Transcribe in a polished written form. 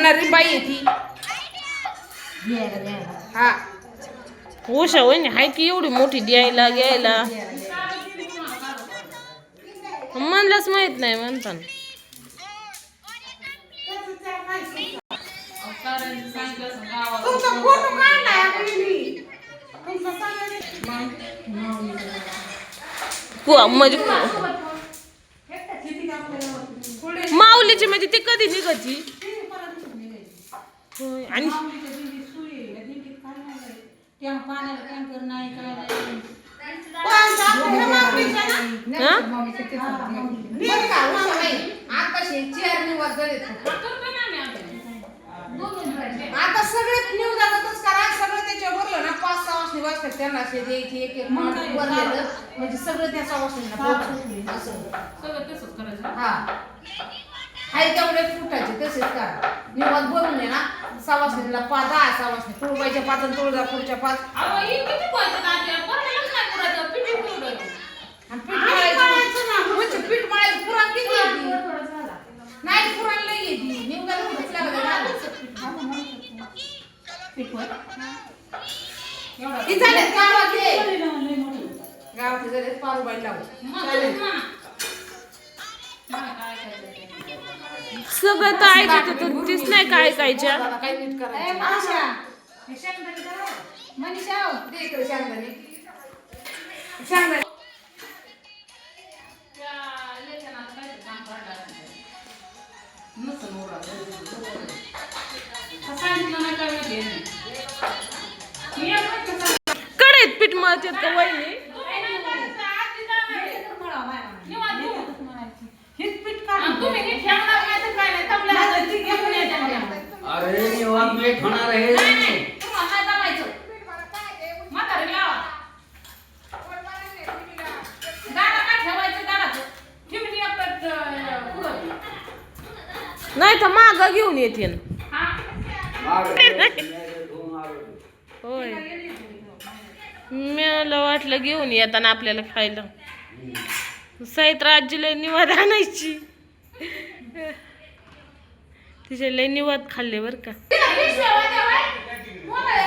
करणारी बाई आहे ती. हा उषा वहिनी हाय की एवढी मोठी द्यायला घ्यायला म्हणलाच माहित नाही म्हणताना. तुमचा फोटो काढलाय आम्ही. म्हणजे माऊलीची म्हणजे ती कधी निघायची आणि आता सगळे न्यूज आताच करा सगळं त्याच्यावर बोललं ना 5-6 वाजता वाजतात त्यांना असे द्यायची एक म्हणजे सगळं त्या 6 वाजता असं सगळं तसंच करायचं. हा हाय तेवढे फुटायचे तसेच करा निवाज बोलून आहे ना 6 वाजता 10-6 वाजता तुळबाईच्या 5 आणि तुळजापूरच्या 5 म्हणजे पीठ मळायचं पुराण किती नाही पुराण लई येते निवडायला गावात झाले पारुबाई लावू सगळं तर ऐकायचं तर तीच नाही काय ऐकायच्या. काही नीट करायचं मनीषा दे इकडे शेंगदाणे शेंगदाणे कडेत पीठ मळतात का वहिनी. अरे निवांत मीठ होणार आहे. नाही तर माग घेऊन येते होय. मला वाटलं घेऊन येताना आपल्याला खायला साहित्य आजीला निवाद आणायची तिच्या लय निवाद खाल्ले बर का. मला